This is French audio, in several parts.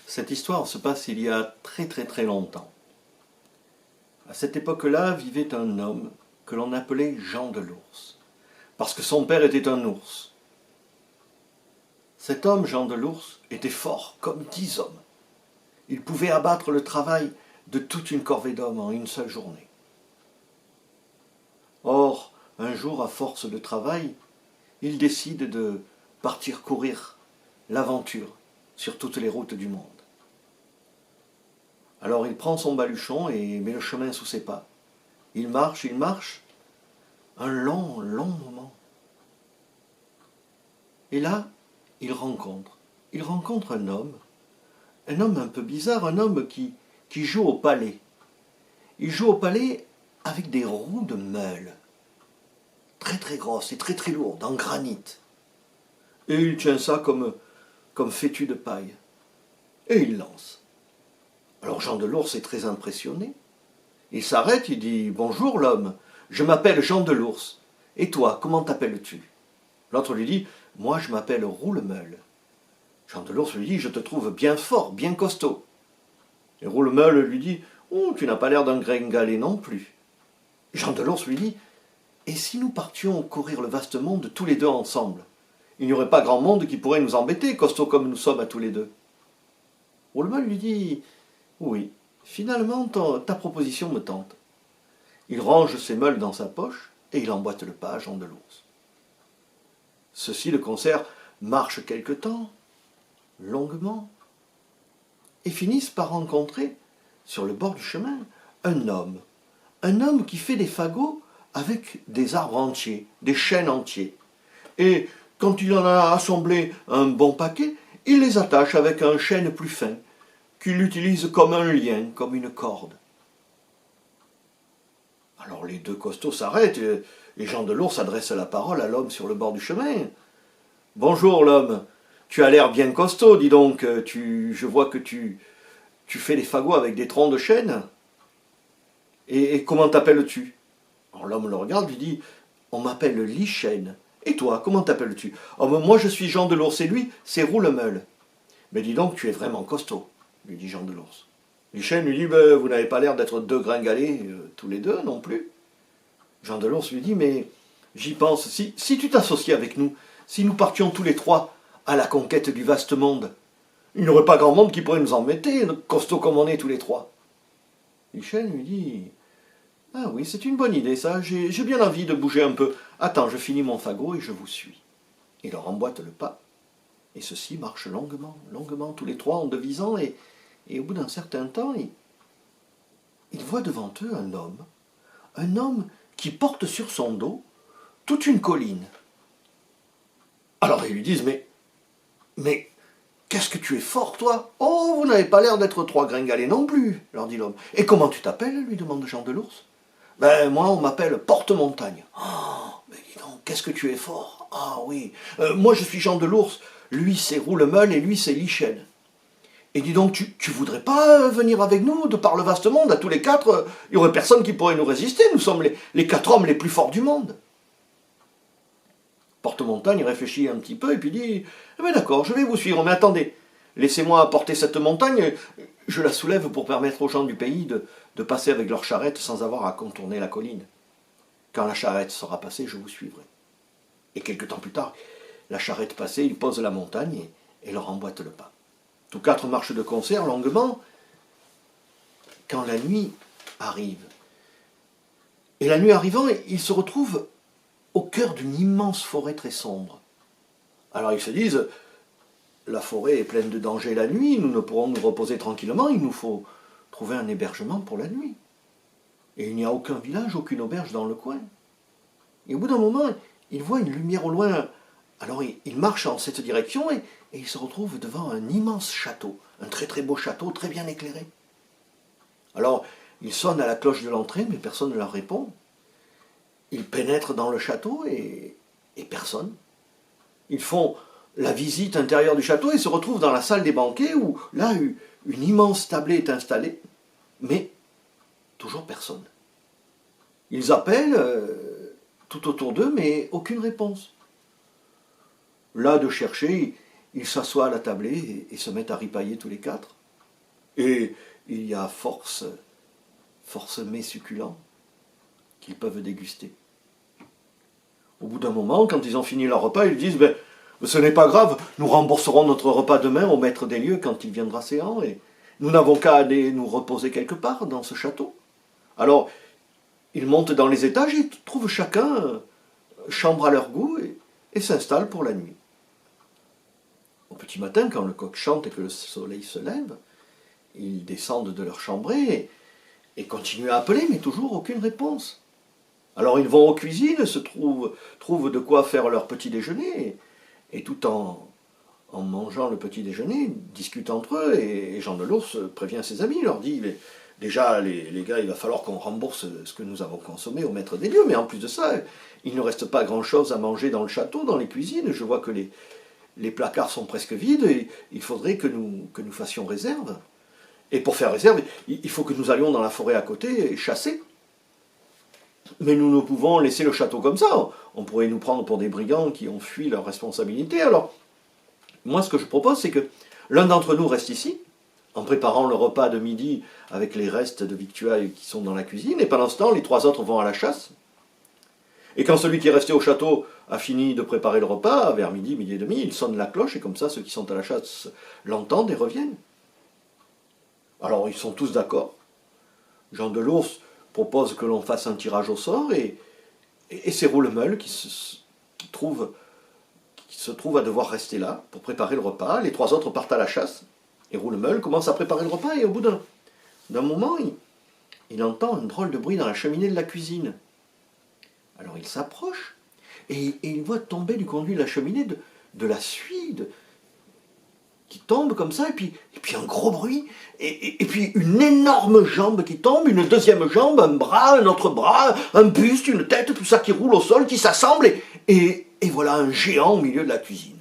Cette histoire se passe il y a très très très longtemps. À cette époque-là vivait un homme que l'on appelait Jean de l'Ours, parce que son père était un ours. Cet homme, Jean de l'Ours, était fort comme 10 hommes. Il pouvait abattre le travail de toute une corvée d'hommes en une seule journée. Or, un jour, à force de travail, il décide de partir courir l'aventure sur toutes les routes du monde. Alors il prend son baluchon et met le chemin sous ses pas. Il marche, un long, long moment. Et là, il rencontre un homme un peu bizarre, un homme qui joue au palais. Il joue au palais avec des roues de meule, très très grosses et très très lourdes, en granit. Et il tient ça comme fétu de paille. Et il lance. Alors Jean de l'Ours est très impressionné. Il s'arrête, il dit « Bonjour l'homme, je m'appelle Jean de l'Ours. Et toi, comment t'appelles-tu » L'autre lui dit « Moi, je m'appelle Roulemeule. » Jean de l'Ours lui dit « Je te trouve bien fort, bien costaud. » Et Roulemeule lui dit « Oh, tu n'as pas l'air d'un gringalet non plus. » Jean de l'Ours lui dit « Et si nous partions courir le vaste monde tous les deux ensemble? Il n'y aurait pas grand monde qui pourrait nous embêter, costauds comme nous sommes à tous les deux. » Roulemeule lui dit « Oui, finalement, ta proposition me tente. » Il range ses meules dans sa poche et il emboîte le pas à Jean de l'Ours. Ceux-ci, le concert, marchent quelque temps, longuement, et finissent par rencontrer, sur le bord du chemin, un homme qui fait des fagots avec des arbres entiers, des chênes entiers. Et quand il en a assemblé un bon paquet, il les attache avec un chêne plus fin, qu'il utilise comme un lien, comme une corde. Alors les deux costauds s'arrêtent et Jean de l'Ours adresse la parole à l'homme sur le bord du chemin. « Bonjour l'homme, tu as l'air bien costaud, dis donc, je vois que tu fais les fagots avec des troncs de chêne. Et comment t'appelles-tu » Alors l'homme le regarde, lui dit « On m'appelle Lichêne. Et toi, comment t'appelles-tu »« Oh, moi je suis Jean de l'Ours et lui, c'est Roulemeule. »« Mais dis donc, tu es vraiment costaud, lui dit Jean de l'Ours. Lichêne lui dit « Vous n'avez pas l'air d'être deux gringalets tous les deux non plus. » Jean de l'Ours lui dit « Mais j'y pense, si tu t'associes avec nous, si nous partions tous les trois à la conquête du vaste monde, il n'y aurait pas grand monde qui pourrait nous embêter, costauds comme on est tous les trois. » Lichêne lui dit « Ah oui, c'est une bonne idée ça, j'ai bien envie de bouger un peu. Attends, je finis mon fagot et je vous suis. » Il leur emboîte le pas, et ceux-ci marchent longuement, longuement, tous les trois en devisant, et au bout d'un certain temps, ils voient devant eux un homme qui porte sur son dos toute une colline. Alors ils lui disent « Mais qu'est-ce que tu es fort, toi ?»« Oh, vous n'avez pas l'air d'être trois gringalets non plus, leur dit l'homme. « Et comment tu t'appelles ?» lui demande Jean de l'Ours. « Moi, on m'appelle Porte-Montagne. »« Oh, mais dis donc, qu'est-ce que tu es fort. Ah oui, moi je suis Jean de l'Ours, lui c'est Roulemeule et lui c'est Lichêne. Et dis donc, tu voudrais pas venir avec nous, de par le vaste monde, à tous les quatre, il n'y aurait personne qui pourrait nous résister, nous sommes les quatre hommes les plus forts du monde. » Porte-Montagne réfléchit un petit peu et puis dit « D'accord, je vais vous suivre, mais attendez, laissez-moi apporter cette montagne, je la soulève pour permettre aux gens du pays de passer avec leur charrette sans avoir à contourner la colline. Quand la charrette sera passée, je vous suivrai. » Et quelque temps plus tard, la charrette passée, il pose la montagne et leur emboîte le pas. Tous quatre marchent de concert longuement, quand la nuit arrive. Et la nuit arrivant, ils se retrouvent au cœur d'une immense forêt très sombre. Alors ils se disent, la forêt est pleine de dangers la nuit, nous ne pourrons nous reposer tranquillement, il nous faut trouver un hébergement pour la nuit. Et il n'y a aucun village, aucune auberge dans le coin. Et au bout d'un moment, ils voient une lumière au loin. Alors ils marchent en cette direction et ils se retrouvent devant un immense château, un très très beau château, très bien éclairé. Alors ils sonnent à la cloche de l'entrée, mais personne ne leur répond. Ils pénètrent dans le château et personne. Ils font la visite intérieure du château et se retrouvent dans la salle des banquets où là une immense tablée est installée, mais toujours personne. Ils appellent tout autour d'eux, mais aucune réponse. Là de chercher, ils s'assoient à la tablée et se mettent à ripailler tous les quatre. Et il y a force mets succulents qu'ils peuvent déguster. Au bout d'un moment, quand ils ont fini leur repas, ils disent ben, ce n'est pas grave, nous rembourserons notre repas demain au maître des lieux quand il viendra séant, et nous n'avons qu'à aller nous reposer quelque part dans ce château. Alors, ils montent dans les étages et trouvent chacun chambre à leur goût et s'installent pour la nuit. Au petit matin, quand le coq chante et que le soleil se lève, ils descendent de leur chambrée et continuent à appeler, mais toujours aucune réponse. Alors ils vont aux cuisines, trouvent de quoi faire leur petit déjeuner, et tout en mangeant le petit déjeuner, discutent entre eux, et Jean de l'Ours prévient ses amis, il leur dit déjà les gars, il va falloir qu'on rembourse ce que nous avons consommé au maître des lieux, mais en plus de ça, il ne reste pas grand-chose à manger dans le château, dans les cuisines, je vois que les placards sont presque vides, et il faudrait que nous fassions réserve. Et pour faire réserve, il faut que nous allions dans la forêt à côté et chasser. Mais nous ne pouvons laisser le château comme ça. On pourrait nous prendre pour des brigands qui ont fui leurs responsabilités. Alors, moi, ce que je propose, c'est que l'un d'entre nous reste ici, en préparant le repas de midi avec les restes de victuailles qui sont dans la cuisine, et pendant ce temps, les 3 autres vont à la chasse. Et quand celui qui est resté au château a fini de préparer le repas, vers midi, midi et demi, il sonne la cloche, et comme ça, ceux qui sont à la chasse l'entendent et reviennent. Alors, ils sont tous d'accord. Jean de l'Ours propose que l'on fasse un tirage au sort, et c'est Roulemeul qui se trouve à devoir rester là pour préparer le repas. Les 3 autres partent à la chasse, et Roulemeul commence à préparer le repas, et au bout d'un moment, il entend un drôle de bruit dans la cheminée de la cuisine. Alors il s'approche, et il voit tomber du conduit de la cheminée de la suie, qui tombe comme ça, et puis un gros bruit, et puis une énorme jambe qui tombe, une deuxième jambe, un bras, un autre bras, un buste, une tête, tout ça qui roule au sol, qui s'assemble, et voilà un géant au milieu de la cuisine.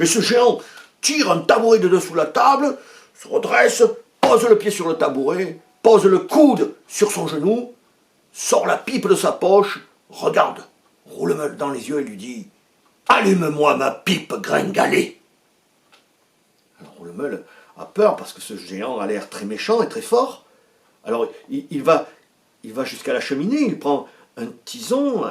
Et ce géant tire un tabouret de dessous la table, se redresse, pose le pied sur le tabouret, pose le coude sur son genou, sort la pipe de sa poche, regarde Roulemeul dans les yeux et lui dit « Allume-moi ma pipe gringalée !» Alors Roulemeul a peur parce que ce géant a l'air très méchant et très fort. Alors il va jusqu'à la cheminée, il prend un tison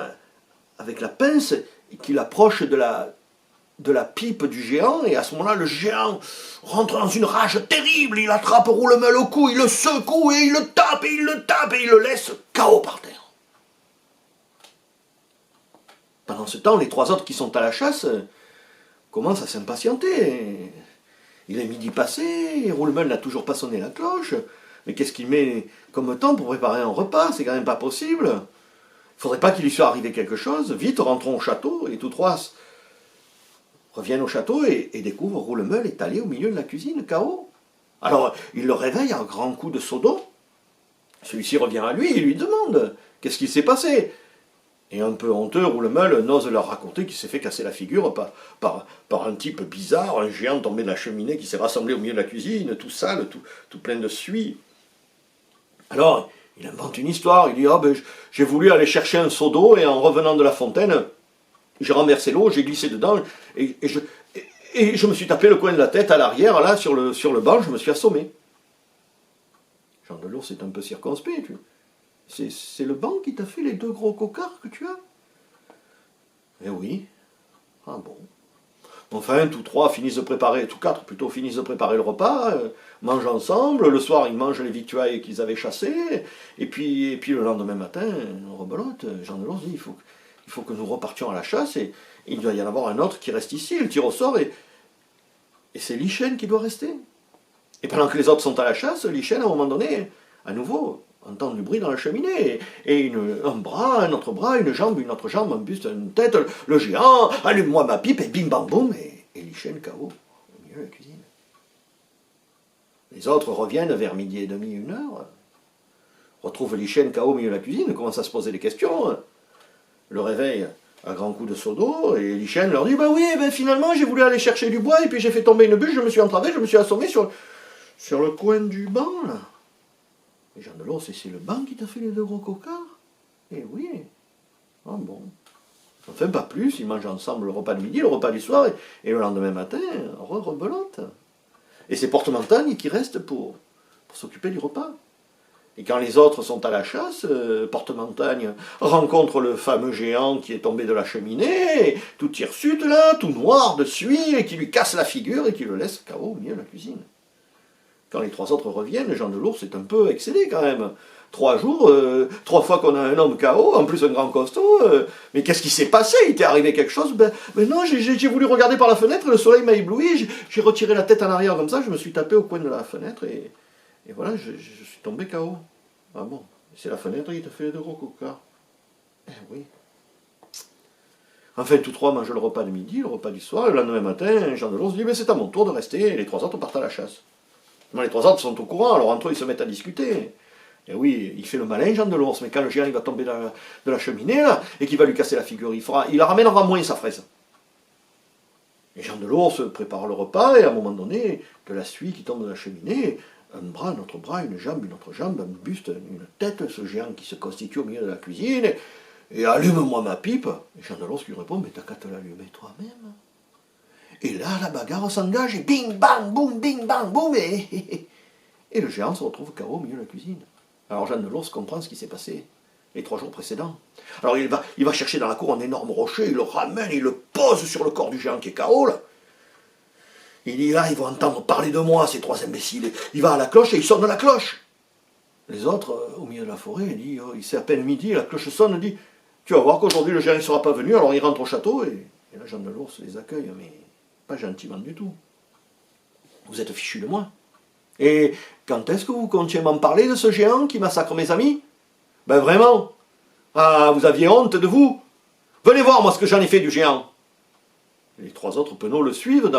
avec la pince et qu'il approche de la pipe du géant, et à ce moment-là, le géant rentre dans une rage terrible, il attrape Roulemeul au cou, il le secoue et il le tape et il le tape et il le laisse KO par terre. Pendant ce temps, les 3 autres qui sont à la chasse commencent à s'impatienter. Il est midi passé, Roulemeul n'a toujours pas sonné la cloche. Mais qu'est-ce qu'il met comme temps pour préparer un repas? C'est quand même pas possible. Il ne faudrait pas qu'il lui soit arrivé quelque chose. Vite, rentrons au château, et tous 3 reviennent au château et découvrent Roulemeul étalé au milieu de la cuisine, KO. Alors, il le réveille à un grand coup de seau d'eau. Celui-ci revient à lui et lui demande « Qu'est-ce qui s'est passé ?» Et un peu honteux, Roulemeul n'ose leur raconter qu'il s'est fait casser la figure par un type bizarre, un géant tombé de la cheminée qui s'est rassemblé au milieu de la cuisine, tout sale, tout plein de suie. Alors, il invente une histoire, il dit « Ah ben, j'ai voulu aller chercher un seau d'eau, et en revenant de la fontaine, j'ai renversé l'eau, j'ai glissé dedans, et je me suis tapé le coin de la tête à l'arrière, là, sur le banc, je me suis assommé. » Jean de l'Ours est un peu circonspect, c'est le banc qui t'a fait les 2 gros cocards que tu as? Eh oui. Ah bon. Enfin, tous 4 finissent de préparer le repas, mangent ensemble, le soir ils mangent les victuailles qu'ils avaient chassées, et puis le lendemain matin, rebelote, Jean de l'Ours dit, il faut que nous repartions à la chasse, et il doit y en avoir un autre qui reste ici, il tire au sort, et c'est Lichen qui doit rester. Et pendant que les autres sont à la chasse, Lichen, à un moment donné, à nouveau, entend du bruit dans la cheminée, et un bras, un autre bras, une jambe, une autre jambe, un buste, une tête, le géant, allume-moi ma pipe, et bim bam boum, et Lichen KO au milieu de la cuisine. Les autres reviennent vers midi et demi, 1h, retrouvent Lichen KO au milieu de la cuisine, commencent à se poser des questions, le réveillent à grands coups de seau d'eau, et Lichen leur dit « Ben oui, finalement j'ai voulu aller chercher du bois, et puis j'ai fait tomber une bûche, je me suis entravé, je me suis assommé sur le coin du banc, là. » Et Jean de l'Ours, c'est le banc qui t'a fait les 2 gros cocards? Eh oui. Ah bon. Enfin, pas plus, ils mangent ensemble le repas de midi, le repas du soir, et le lendemain matin, rebelote. Et c'est Porte-Montagne qui reste pour pour s'occuper du repas. Et quand les autres sont à la chasse, Porte-Montagne rencontre le fameux géant qui est tombé de la cheminée, tout hirsute là, tout noir de suie, et qui lui casse la figure et qui le laisse KO au milieu de la cuisine. Quand les trois autres reviennent, Jean de l'Ours est un peu excédé quand même. 3 jours, 3 fois qu'on a un homme KO, en plus un grand costaud, mais qu'est-ce qui s'est passé? Il t'est arrivé quelque chose? Ben non, j'ai voulu regarder par la fenêtre, le soleil m'a ébloui, j'ai retiré la tête en arrière comme ça, je me suis tapé au coin de la fenêtre, et voilà, je suis tombé KO. Ah bon, c'est la fenêtre qui t'a fait les 2 gros cocards. Eh oui. Enfin, tous 3 mangent le repas de midi, le repas du soir, et le lendemain matin, Jean de l'Ours dit, mais c'est à mon tour de rester, et les 3 autres partent à la chasse. Non, les 3 autres sont au courant, alors entre eux, ils se mettent à discuter. Et oui, il fait le malin, Jean de l'Ours, mais quand le géant il va tomber de la cheminée, là, et qu'il va lui casser la figure, il la ramènera moins, sa fraise. Et Jean de l'Ours prépare le repas, et à un moment donné, de la suie qui tombe de la cheminée, un bras, un autre bras, une autre jambe, un buste, une tête, ce géant qui se constitue au milieu de la cuisine, et allume-moi ma pipe. Et Jean de l'Ours lui répond, mais t'as qu'à te l'allumer toi-même. Et là, la bagarre s'engage, et bing, bang, boum, bing, bang, boum, et le géant se retrouve KO au milieu de la cuisine. Alors Jean de l'Ours comprend ce qui s'est passé les 3 jours précédents. Alors il va chercher dans la cour un énorme rocher, il le ramène, il le pose sur le corps du géant qui est KO, là. Il dit là, ils vont entendre parler de moi, ces 3 imbéciles. Il va à la cloche et il sonne la cloche. Les autres, au milieu de la forêt, il dit, oh, c'est à peine midi, la cloche sonne, il dit, tu vas voir qu'aujourd'hui le géant ne sera pas venu, alors il rentre au château, et là Jean de l'Ours les accueille, mais pas gentiment du tout. Vous êtes fichus de moi. Et quand est-ce que vous comptiez m'en parler de ce géant qui massacre mes amis? Ben vraiment. Ah, vous aviez honte de vous. Venez voir moi ce que j'en ai fait du géant. Les 3 autres penauds le suivent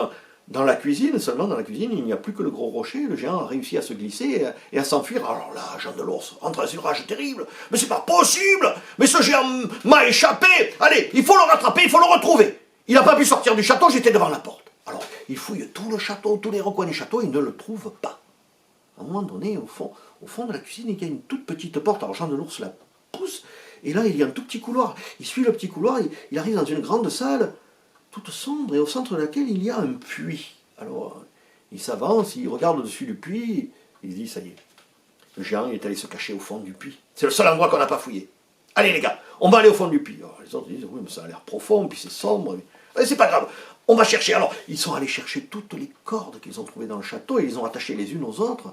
dans la cuisine, seulement dans la cuisine il n'y a plus que le gros rocher, le géant a réussi à se glisser et à s'enfuir. Alors là, Jean de l'Ours rentre dans une rage terrible. Mais c'est pas possible. Mais ce géant m'a échappé. Allez, il faut le rattraper, il faut le retrouver. Il n'a pas pu sortir du château, j'étais devant la porte. Alors, il fouille tout le château, tous les recoins du château, il ne le trouve pas. À un moment donné, au fond de la cuisine, il y a une toute petite porte. Alors Jean de l'Ours la pousse, et là, il y a un tout petit couloir. Il suit le petit couloir, il arrive dans une grande salle, toute sombre, et au centre de laquelle il y a un puits. Alors, il s'avance, il regarde au-dessus du puits, il se dit, ça y est, le géant est allé se cacher au fond du puits. C'est le seul endroit qu'on n'a pas fouillé. Allez les gars, on va aller au fond du puits. Alors, les autres disent, oui, mais ça a l'air profond, puis c'est sombre. Mais c'est pas grave, on va chercher. Alors, ils sont allés chercher toutes les cordes qu'ils ont trouvées dans le château, et ils les ont attachées les unes aux autres.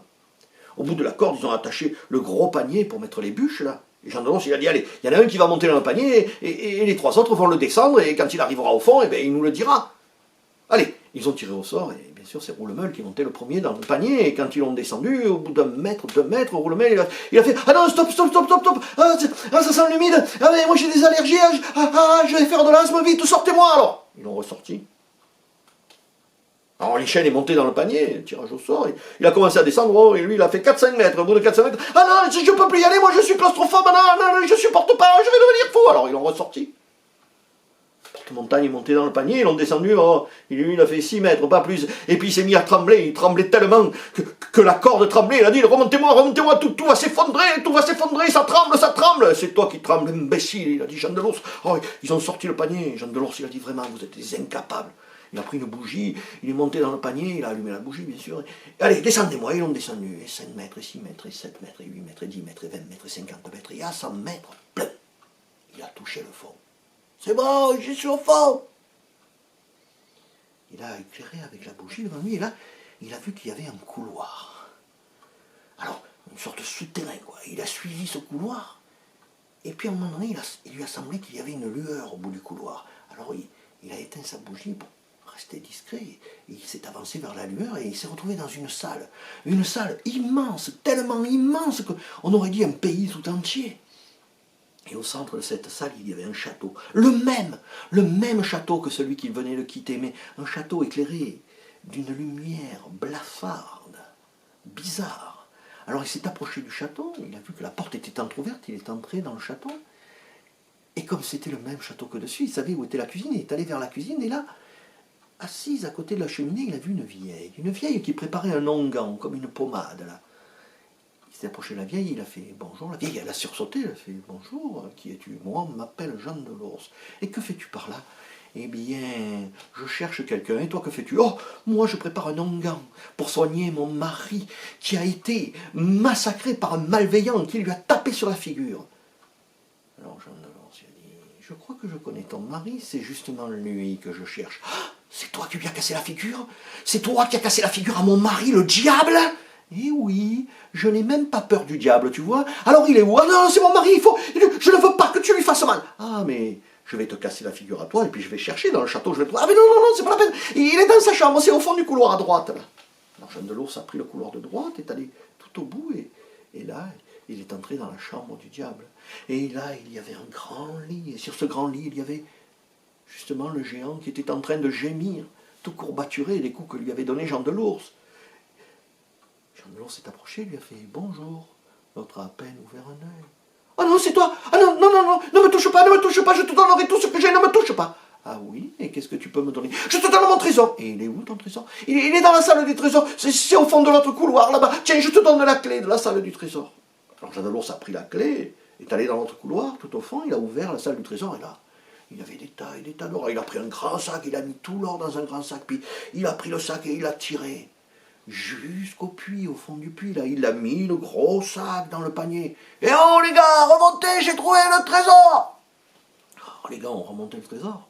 Au bout de la corde, ils ont attaché le gros panier pour mettre les bûches, là. Et Jean de l'Ours, il a dit, allez, il y en a un qui va monter dans le panier, et les 3 autres vont le descendre, et quand il arrivera au fond, eh bien, il nous le dira. Allez, ils ont tiré au sort, et bien sûr, c'est Roulemeul qui montait le premier dans le panier, et quand ils l'ont descendu, au bout d'1 mètre, 2 mètres, Roulemeul, il a fait, ah non, stop, ah, ça sent l'humide, ah mais moi j'ai des allergies, je vais faire de l'asthme, vite, sortez-moi alors. Ils l'ont ressorti. Alors Lichel est monté dans le panier, tirage au sort, il a commencé à descendre, et lui il a fait 4-5 mètres, au bout de 4-5 mètres, ah non, je peux plus y aller, moi je suis claustrophobe, non, je supporte pas, je vais devenir fou. Alors ils l'ont ressorti. Porte-Montagne est monté dans le panier, ils l'ont descendu, il a fait 6 mètres, pas plus, et puis il s'est mis à trembler, il tremblait tellement que la corde tremblait, il a dit, remontez-moi, tout va s'effondrer, ça tremble, c'est toi qui trembles, imbécile, il a dit Jean de l'Ours. Oh, ils ont sorti le panier, Jean de l'Ours, il a dit, vraiment, vous êtes des incapables. Il a pris une bougie, il est monté dans le panier, il a allumé la bougie, bien sûr. Allez, descendez-moi, ils l'ont descendu. Et 5 mètres, et 6 mètres, et 7 mètres, et 8 mètres, et 10 mètres, et 20 mètres, et 50 mètres, et à 100 mètres, plein. Il a touché le fond. C'est bon, je suis au fond. Il a éclairé avec la bougie devant lui, et là, il a vu qu'il y avait un couloir. Alors, une sorte de souterrain, quoi. Il a suivi ce couloir, et puis à un moment donné, il lui a semblé qu'il y avait une lueur au bout du couloir. Alors, il a éteint sa bougie pour rester discret, et il s'est avancé vers la lueur, et il s'est retrouvé dans une salle immense, tellement immense qu'on aurait dit un pays tout entier. Et au centre de cette salle, il y avait un château, le même château que celui qu'il venait de quitter, mais un château éclairé d'une lumière blafarde, bizarre. Alors il s'est approché du château, il a vu que la porte était entrouverte, il est entré dans le château, et comme c'était le même château que dessus, il savait où était la cuisine, il est allé vers la cuisine, et là, assise à côté de la cheminée, il a vu une vieille qui préparait un onguent, comme une pommade, là. Il s'est approché de la vieille, il a fait bonjour. La vieille, elle a sursauté, elle a fait bonjour, qui es-tu? Moi, on m'appelle Jean de l'Ours. Et que fais-tu par là? Eh bien, je cherche quelqu'un. Et toi, que fais-tu? Oh, moi, je prépare un onguent pour soigner mon mari qui a été massacré par un malveillant qui lui a tapé sur la figure. » Alors Jean de Lors lui a dit, « Je crois que je connais ton mari, c'est justement lui que je cherche. Ah, c'est toi qui lui as cassé la figure? C'est toi qui as cassé la figure à mon mari, le diable? » Eh oui, je n'ai même pas peur du diable, tu vois. Alors il est où? Ah non, c'est mon mari, je ne veux pas que tu lui fasses mal. Ah mais je vais te casser la figure à toi et puis je vais chercher dans le château, je vais te... Ah mais non, non, non, c'est pas la peine. Il est dans sa chambre, c'est au fond du couloir à droite. Là. Alors Jean de Lors a pris le couloir de droite, est allé tout au bout et là, il est entré dans la chambre du diable. Et là, il y avait un grand lit et sur ce grand lit, il y avait justement le géant qui était en train de gémir, tout courbaturé des coups que lui avait donné Jean de Lors. Jean de Lors s'est approché, lui a fait « Bonjour ». L'autre a à peine ouvert un œil. « Ah non, c'est toi! Ah non, non, non, non, ne me touche pas, je te donnerai tout ce que j'ai, ne me touche pas !»« Ah oui, et qu'est-ce que tu peux me donner ?»« Je te donne mon trésor !»« Et il est où ton trésor ?»« Il est dans la salle du trésor, c'est au fond de l'autre couloir, là-bas. Tiens, je te donne la clé de la salle du trésor. » Alors Jean de Lors a pris la clé, est allé dans l'autre couloir, tout au fond, il a ouvert la salle du trésor, et là, il y avait des tas d'or. Il a pris un grand sac, il a mis tout l'or dans un grand sac, puis il a pris le sac et il a tiré jusqu'au puits, au fond du puits, là, il a mis le gros sac dans le panier. « Et oh les gars, remontez, j'ai trouvé le trésor !» Alors les gars ont remonté le trésor.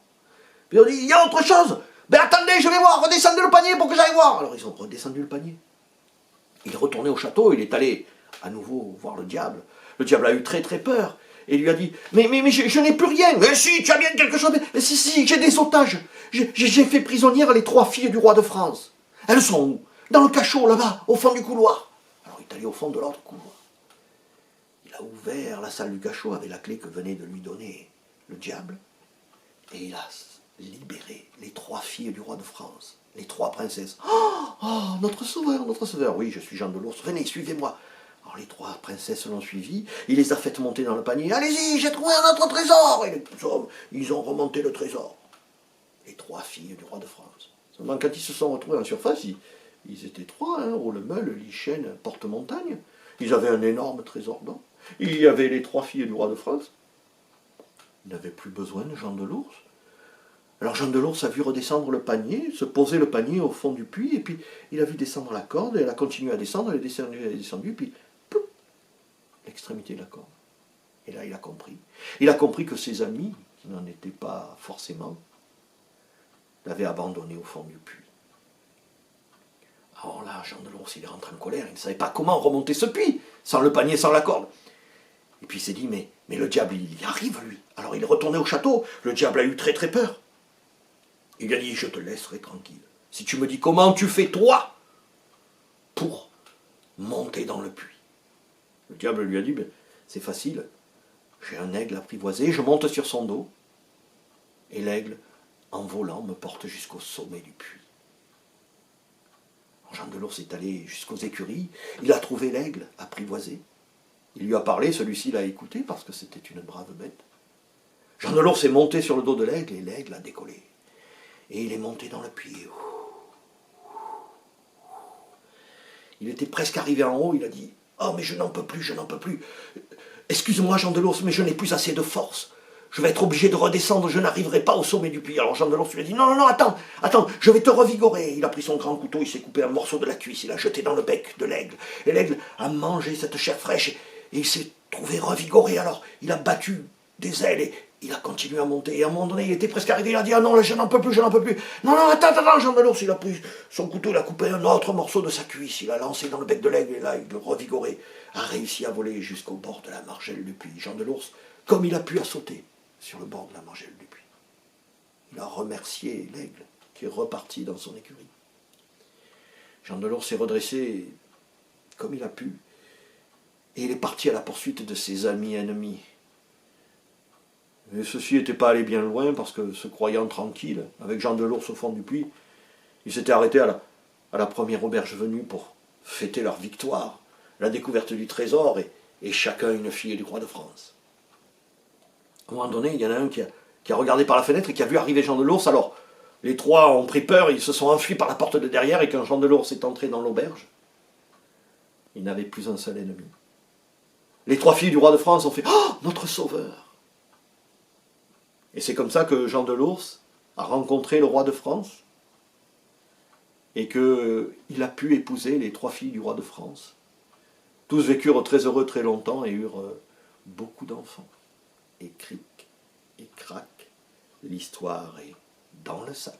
Puis on dit, il y a autre chose. Ben attendez, je vais voir, redescendez le panier pour que j'aille voir. Alors ils ont redescendu le panier. Il est retourné au château, il est allé à nouveau voir le diable. Le diable a eu très très peur. Et lui a dit, mais je n'ai plus rien. Mais si, tu as bien quelque chose. Mais si, j'ai des otages. J'ai fait prisonnières les 3 filles du roi de France. Elles sont où? Dans le cachot, là-bas, au fond du couloir. Alors il est allé au fond de l'autre couloir. Il a ouvert la salle du cachot avec la clé que venait de lui donner le diable. Et il a libéré les 3 filles du roi de France. Les 3 princesses. Oh, notre sauveur, notre sauveur. Oui, je suis Jean de Lors. Venez, suivez-moi. Alors les 3 princesses l'ont suivi. Il les a faites monter dans le panier. Allez-y, j'ai trouvé un autre trésor. Et les hommes, ils ont remonté le trésor. Les 3 filles du roi de France. Seulement quand ils se sont retrouvés en surface, ils étaient 3, hein, Roulemeul, Lichène, Porte-Montagne. Ils avaient un énorme trésor d'or. Il y avait les 3 filles du roi de France. Ils n'avaient plus besoin de Jean de Lors. Alors Jean de Lors a vu redescendre le panier, se poser le panier au fond du puits, et puis il a vu descendre la corde, et elle a continué à descendre, elle est descendue, puis pouf, l'extrémité de la corde. Et là il a compris. Il a compris que ses amis, qui n'en étaient pas forcément, l'avaient abandonné au fond du puits. Alors là, Jean de Lors, il est rentré en colère, il ne savait pas comment remonter ce puits, sans le panier, sans la corde. Et puis il s'est dit, mais le diable, il y arrive, lui. Alors il est retourné au château, le diable a eu très très peur. Il lui a dit, je te laisserai tranquille. Si tu me dis comment tu fais, toi, pour monter dans le puits. Le diable lui a dit, ben, c'est facile, j'ai un aigle apprivoisé, je monte sur son dos, et l'aigle, en volant, me porte jusqu'au sommet du puits. Jean de Lors est allé jusqu'aux écuries, il a trouvé l'aigle apprivoisé. Il lui a parlé, celui-ci l'a écouté parce que c'était une brave bête. Jean de Lors est monté sur le dos de l'aigle et l'aigle a décollé. Et il est monté dans le puits. Il était presque arrivé en haut, il a dit « Oh, mais je n'en peux plus, je n'en peux plus. Excuse-moi, Jean de Lors, mais je n'ai plus assez de force. Je vais être obligé de redescendre, je n'arriverai pas au sommet du puits. » Alors Jean de Lors lui a dit « Non, non, non, attends, je vais te revigorer. » Il a pris son grand couteau, il s'est coupé un morceau de la cuisse, il l'a jeté dans le bec de l'aigle. Et l'aigle a mangé cette chair fraîche et il s'est trouvé revigoré. Alors il a battu des ailes et il a continué à monter. Et à un moment donné, il était presque arrivé, il a dit « Ah non, là, je n'en peux plus, je n'en peux plus. » Non, non, attends, Jean de Lors, il a pris son couteau, il a coupé un autre morceau de sa cuisse, il a lancé dans le bec de l'aigle et là, il revigoré, a réussi à voler jusqu'au bord de la margelle du puits. Jean de Lors, comme il a pu, a sauté sur le bord de la margelle du puits. Il a remercié l'aigle qui est reparti dans son écurie. Jean de Lors s'est redressé comme il a pu et il est parti à la poursuite de ses amis ennemis. Mais ceux-ci n'étaient pas allés bien loin parce que, se croyant tranquille, avec Jean de Lors au fond du puits, ils s'étaient arrêtés à la première auberge venue pour fêter leur victoire, la découverte du trésor et chacun une fille du roi de France. À un moment donné, il y en a un qui a regardé par la fenêtre et qui a vu arriver Jean de Lors. Alors, les 3 ont pris peur, ils se sont enfuis par la porte de derrière et quand Jean de Lors est entré dans l'auberge, il n'avait plus un seul ennemi. Les 3 filles du roi de France ont fait « Oh, notre sauveur !» Et c'est comme ça que Jean de Lors a rencontré le roi de France et qu'il a pu épouser les 3 filles du roi de France. Tous vécurent très heureux très longtemps et eurent beaucoup d'enfants. Et cric et crac, l'histoire est dans le sac.